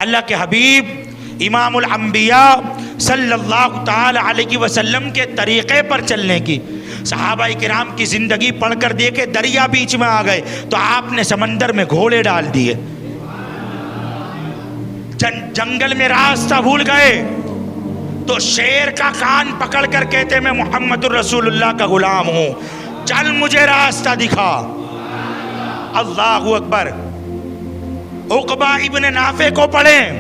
اللہ کے حبیب امام الانبیاء صلی اللہ تعالی علیہ وسلم کے طریقے پر چلنے کی، صحابہ کرام کی زندگی پڑھ کر دیکھے، دریا بیچ میں آ گئے تو آپ نے سمندر میں گھوڑے ڈال دیے، جنگل میں راستہ بھول گئے تو شیر کا کان پکڑ کر کہتے میں محمد الرسول اللہ کا غلام ہوں، چل مجھے راستہ دکھا۔ اللہ اکبر۔ عقبہ ابن نافع کو پڑھیں،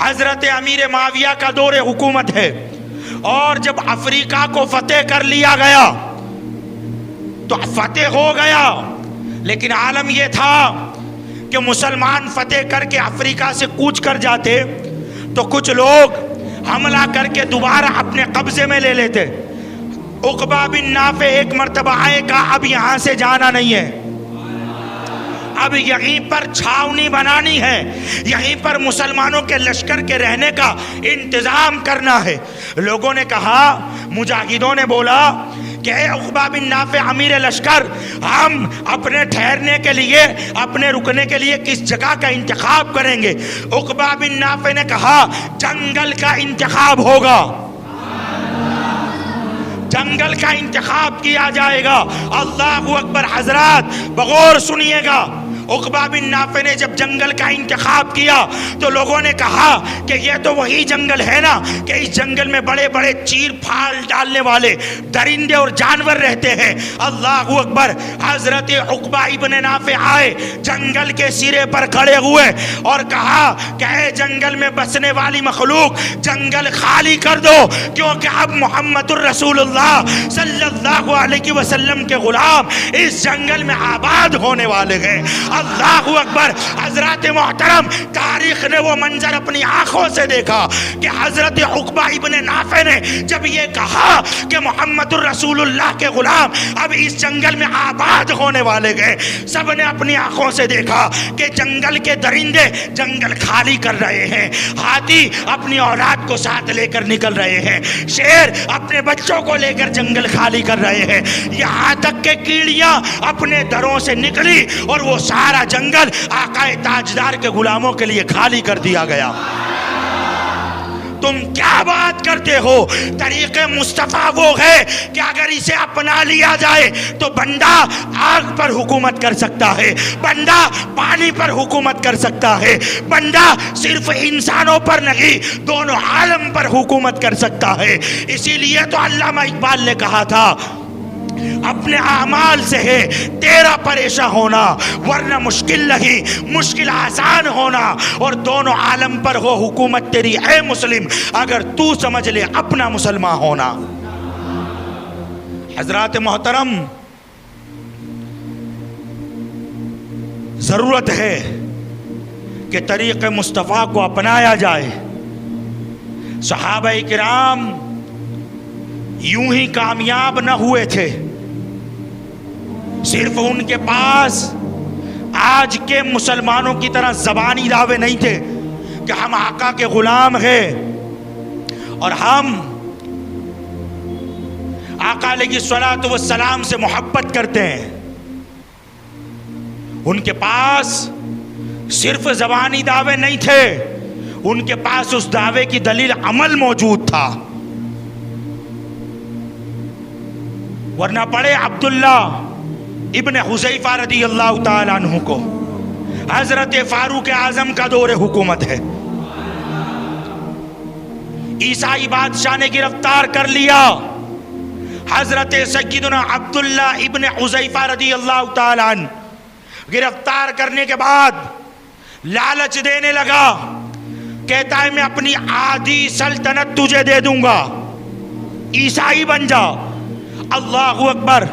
حضرت امیر معاویہ کا دور حکومت ہے، اور جب افریقہ کو فتح کر لیا گیا تو فتح ہو گیا، لیکن عالم یہ تھا کہ مسلمان فتح کر کے افریقہ سے کوچ کر جاتے تو کچھ لوگ حملہ کر کے دوبارہ اپنے قبضے میں لے لیتے۔ عقبہ بن نافع ایک مرتبہ آئے، کہا اب یہاں سے جانا نہیں ہے، اب یہیں پر چھاونی بنانی ہے، یہیں پر مسلمانوں کے لشکر کے رہنے کا انتظام کرنا ہے۔ لوگوں نے کہا، مجاہدوں نے بولا کہ اے عقبہ بن نافع امیر لشکر، ہم اپنے ٹھہرنے کے لیے، اپنے رکنے کے لیے کس جگہ کا انتخاب کریں گے؟ عقبہ بن نافع نے کہا جنگل کا انتخاب ہوگا، جنگل کا انتخاب کیا جائے گا۔ اللہ اکبر۔ حضرات بغور سنیے گا، عقبہ بن نافع نے جب جنگل کا انتخاب کیا تو لوگوں نے کہا کہ یہ تو وہی جنگل ہے نا کہ اس جنگل میں بڑے بڑے چیر پھاڑ ڈالنے والے درندے اور جانور رہتے ہیں۔ اللہ اکبر۔ حضرت عقبہ ابن نافع آئے، جنگل کے سرے پر کھڑے ہوئے اور کہا کہ اے جنگل میں بسنے والی مخلوق، جنگل خالی کر دو، کیونکہ اب محمد الرسول اللہ صلی اللہ علیہ وسلم کے غلام اس جنگل میں آباد ہونے والے ہیں۔ اللہ اکبر۔ حضرات محترم، تاریخ نے وہ منظر اپنی آنکھوں سے دیکھا کہ حضرت عقبہ ابن نافع نے جب یہ کہا کہ محمد الرسول اللہ کے غلام اب اس جنگل میں آباد ہونے والے گئے، سب نے اپنی آنکھوں سے دیکھا کہ جنگل کے درندے جنگل خالی کر رہے ہیں، ہاتھی اپنی اولاد کو ساتھ لے کر نکل رہے ہیں، شیر اپنے بچوں کو لے کر جنگل خالی کر رہے ہیں، یہاں تک کہ کیڑیاں اپنے دروں سے نکلی اور وہ سارا جنگل آقا تاجدار کے غلاموں کے لیے خالی کر دیا گیا۔ تم کیا بات کرتے ہو؟ طریق مصطفیٰ وہ ہے کہ اگر اسے اپنا لیا جائے تو بندہ آگ پر حکومت کر سکتا ہے، بندہ پانی پر حکومت کر سکتا ہے، بندہ صرف انسانوں پر نہیں دونوں عالم پر حکومت کر سکتا ہے۔ اسی لیے تو علامہ اقبال نے کہا تھا اپنے اعمال سے ہے تیرا پریشاں ہونا، ورنہ مشکل نہیں مشکل آسان ہونا، اور دونوں عالم پر ہو حکومت تیری اے مسلم، اگر تو سمجھ لے اپنا مسلمان ہونا۔ حضرات محترم، ضرورت ہے کہ طریق مصطفیٰ کو اپنایا جائے۔ صحابہ کرام یوں ہی کامیاب نہ ہوئے تھے، صرف ان کے پاس آج کے مسلمانوں کی طرح زبانی دعوے نہیں تھے کہ ہم آقا کے غلام ہیں اور ہم آقا علیہ الصلوۃ والسلام سے محبت کرتے ہیں۔ ان کے پاس صرف زبانی دعوے نہیں تھے، ان کے پاس اس دعوے کی دلیل عمل موجود تھا۔ ورنہ پڑھے عبداللہ ابن حذیفہ رضی اللہ تعالیٰ عنہ کو، حضرت فاروق اعظم کا دور حکومت ہے، عیسائی بادشاہ نے گرفتار کر لیا، حضرت سیدنا عبداللہ ابن حذیفہ رضی اللہ تعالیٰ عنہ گرفتار کرنے کے بعد لالچ دینے لگا، کہتا ہے میں اپنی آدھی سلطنت تجھے دے دوں گا، عیسائی بن جا۔ اللہ اکبر۔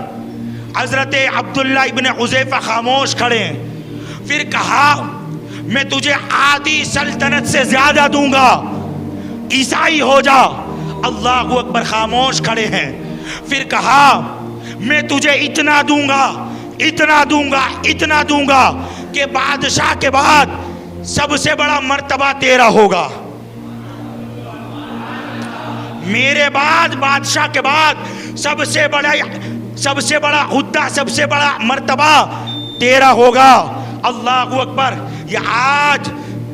حضرت عبداللہ ابن حذیفہ خاموش کھڑے ہیں، پھر کہا میں تجھے آدھی سلطنت سے زیادہ دوں گا، عیسائی ہو جا۔ اللہ اکبر۔ خاموش کھڑے ہیں، پھر کہا میں تجھے اتنا دوں گا، اتنا دوں گا، اتنا دوں گا کہ بادشاہ کے بعد سب سے بڑا مرتبہ تیرا ہوگا، میرے بعد بادشاہ کے بعد سب سے بڑا عہدہ، سب سے بڑا مرتبہ تیرا ہوگا۔ اللہ اکبر۔ یہ آج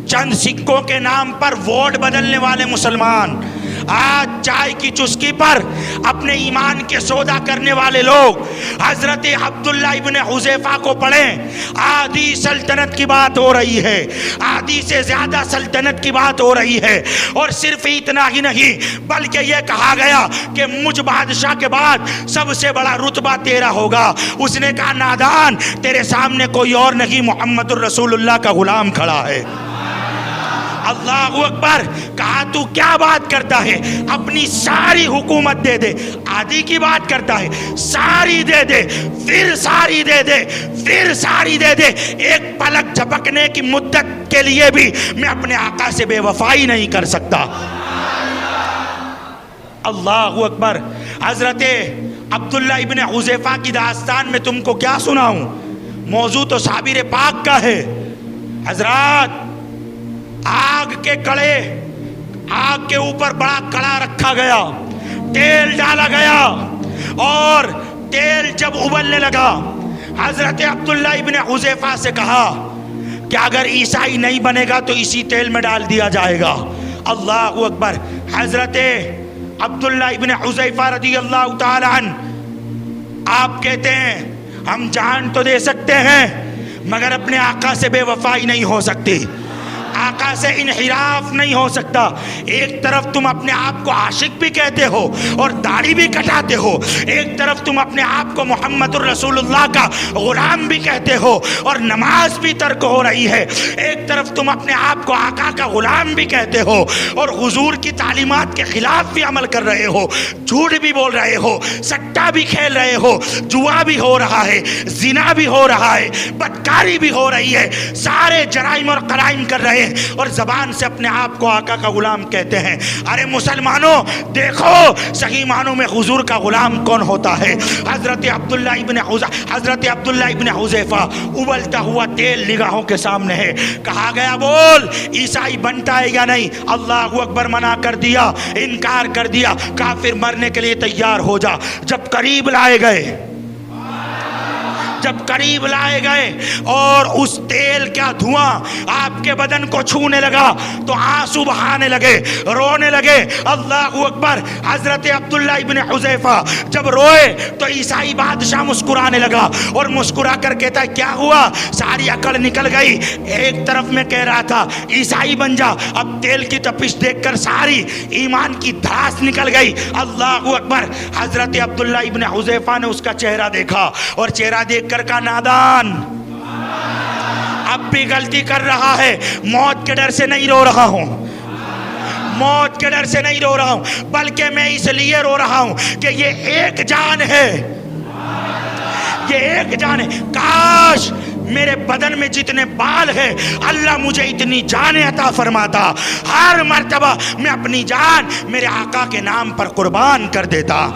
چند سکوں کے نام پر ووٹ بدلنے والے مسلمان، آج چائے کی چسکی پر اپنے ایمان کے سودا کرنے والے لوگ حضرت عبداللہ ابن حذیفہ کو پڑھیں، آدھی سلطنت کی بات ہو رہی ہے، آدھی سے زیادہ سلطنت کی بات ہو رہی ہے، اور صرف اتنا ہی نہیں بلکہ یہ کہا گیا کہ مجھ بادشاہ کے بعد سب سے بڑا رتبہ تیرا ہوگا۔ اس نے کہا نادان، تیرے سامنے کوئی اور نہیں، محمد الرسول اللہ کا غلام کھڑا ہے۔ اللہ اکبر۔ کہا تو کیا بات کرتا ہے، اپنی ساری حکومت دے دے، آدھی کی بات کرتا ہے، ساری دے دے، پھر ساری دے دے، پھر ساری دے دے، ایک پلک جھپکنے کی مدت کے لیے بھی میں اپنے آقا سے بے وفائی نہیں کر سکتا۔ اللہ اکبر۔ حضرت عبداللہ ابن حذیفہ کی داستان میں تم کو کیا سناؤں، موضوع تو صابر پاک کا ہے۔ حضرات، آگ کے کڑے، آگ کے اوپر بڑا کڑا رکھا گیا، تیل ڈالا گیا، اور تیل جب ابلنے لگا حضرت عبداللہ ابن حذیفہ سے کہا کہ اگر عیسائی نہیں بنے گا تو اسی تیل میں ڈال دیا جائے گا۔ اللہ اکبر۔ حضرت عبداللہ ابن حذیفہ رضی اللہ تعالی عنہ آپ کہتے ہیں ہم جان تو دے سکتے ہیں مگر اپنے آقا سے بے وفائی نہیں ہو سکتی، آقا سے انحراف نہیں ہو سکتا۔ ایک طرف تم اپنے آپ کو عاشق بھی کہتے ہو اور داڑھی بھی کٹاتے ہو، ایک طرف تم اپنے آپ کو محمد الرسول اللہ کا غلام بھی کہتے ہو اور نماز بھی ترک ہو رہی ہے، ایک طرف تم اپنے آپ کو آقا کا غلام بھی کہتے ہو اور حضور کی تعلیمات کے خلاف بھی عمل کر رہے ہو، جھوٹ بھی بول رہے ہو، سٹا بھی کھیل رہے ہو، جوا بھی ہو رہا ہے، زنا بھی ہو رہا ہے، بدکاری بھی ہو رہی ہے، سارے جرائم اور قرائم کر رہے ہیں اور زبان سے اپنے آپ کو آقا کا غلام کہتے ہیں۔ ارے مسلمانوں، دیکھو صحیح معنوں میں حضور کا غلام کون ہوتا ہے۔ حضرت عبداللہ ابن حذیفہ ابلتا ہوا تیل نگاہوں کے سامنے ہے۔ کہا گیا بول عیسائی بنتا ہے یا نہیں؟ اللہ اکبر۔ منع کر دیا، انکار کر دیا، کافر مرنے کے لیے تیار ہو جا۔ جب قریب لائے گئے اور اس تیل کا دھواں آپ کے بدن کو چھونے لگا تو آنسو بہانے لگے، رونے لگے۔ اللہ اکبر۔ حضرت عبداللہ ابن حذیفہ جب روئے تو عیسائی بادشاہ مسکرانے لگا اور مسکرا کر کہتا ہے کیا ہوا؟ ساری عقل نکل گئی۔ ایک طرف میں کہہ رہا تھا عیسائی بن جا، اب تیل کی تپش دیکھ کر ساری ایمان کی دھڑاس نکل گئی۔ اللہ اکبر۔ حضرت عبداللہ ابن حذیفہ نے اس کا چہرہ دیکھا اور چہرہ دیکھ کر کا نادان، اب بھی غلطی کر رہا ہے، موت کے ڈر سے نہیں رو رہا ہوں، موت کے ڈر سے نہیں رو رہا ہوں، بلکہ میں اس لیے رو رہا ہوں کہ یہ ایک جان ہے، یہ ایک جان ہے۔ کاش میرے بدن میں جتنے بال ہیں اللہ مجھے اتنی جانیں عطا فرماتا، ہر مرتبہ میں اپنی جان میرے آقا کے نام پر قربان کر دیتا۔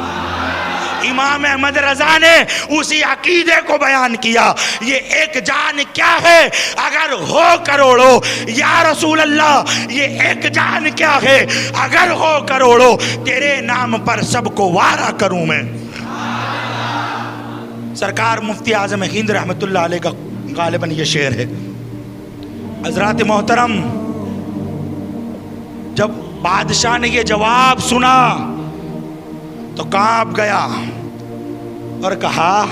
امام احمد رضا نے اسی عقیدے کو بیان کیا، یہ ایک جان کیا ہے اگر ہو کروڑوں، یا رسول اللہ یہ ایک جان کیا ہے اگر ہو کروڑوں، تیرے نام پر سب کو وارا کروں میں۔ سرکار مفتی اعظم ہند رحمت اللہ علیہ کا غالباً یہ شعر ہے۔ حضرات محترم، جب بادشاہ نے یہ جواب سنا تو کانپ گیا اور کہا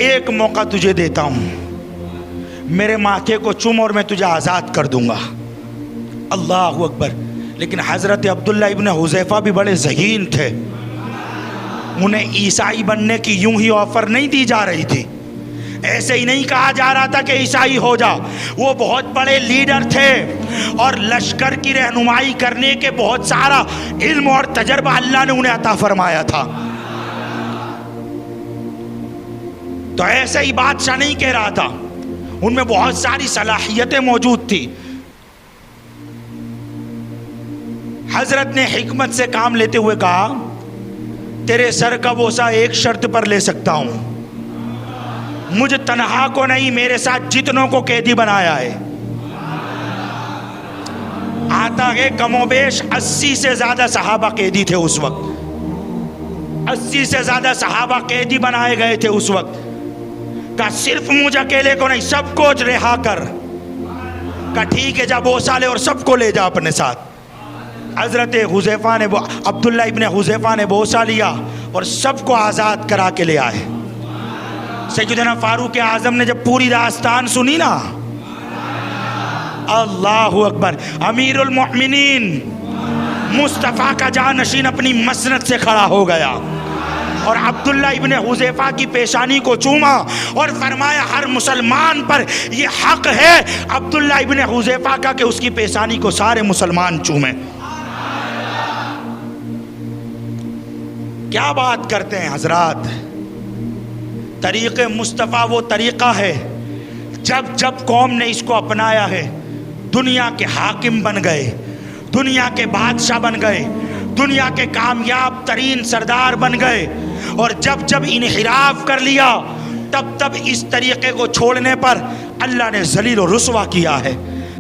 ایک موقع تجھے دیتا ہوں، میرے ماتھے کو چوم اور میں تجھے آزاد کر دوں گا۔ اللہ اکبر۔ لیکن حضرت عبداللہ ابن حذیفہ بھی بڑے ذہین تھے، انہیں عیسائی بننے کی یوں ہی آفر نہیں دی جا رہی تھی، ایسے ہی نہیں کہا جا رہا تھا کہ عیسائی ہو جا۔ وہ بہت بڑے لیڈر تھے اور لشکر کی رہنمائی کرنے کے بہت سارا علم اور تجربہ اللہ نے انہیں عطا فرمایا تھا، تو ایسے ہی بادشاہ نہیں کہہ رہا تھا، ان میں بہت ساری صلاحیتیں موجود تھی۔ حضرت نے حکمت سے کام لیتے ہوئے کہا تیرے سر کا بوسہ ایک شرط پر لے سکتا ہوں، مجھ تنہا کو نہیں، میرے ساتھ جتنوں کو قیدی بنایا ہے۔ آتا ہے کم و بیش 80 سے زیادہ صحابہ قیدی تھے اس وقت، 80 سے زیادہ صحابہ قیدی بنائے گئے تھے اس وقت۔ کہا صرف مجھ اکیلے کو نہیں، سب کو رہا کر، کہا ٹھیک ہے جا بوسہ لے اور سب کو لے جا اپنے ساتھ. حضرت حذیفہ نے عبداللہ ابن حذیفہ نے بوسہ لیا اور سب کو آزاد کرا کے لے آئے. سیدنا فاروق اعظم نے جب پوری داستان سنی نا، اللہ اکبر، امیر المؤمنین مصطفیٰ کا جانشین اپنی مسند سے کھڑا ہو گیا اور عبداللہ ابن حذیفہ کی پیشانی کو چوما اور فرمایا ہر مسلمان پر یہ حق ہے عبداللہ ابن حذیفہ کا کہ اس کی پیشانی کو سارے مسلمان چومیں. کیا بات کرتے ہیں حضرات. طریق مصطفیٰ وہ طریقہ ہے جب جب قوم نے اس کو اپنایا ہے دنیا کے حاکم بن گئے، دنیا کے بادشاہ بن گئے، دنیا کے کامیاب ترین سردار بن گئے. اور جب جب انحراف کر لیا تب تب اس طریقے کو چھوڑنے پر اللہ نے ذلیل و رسوا کیا ہے.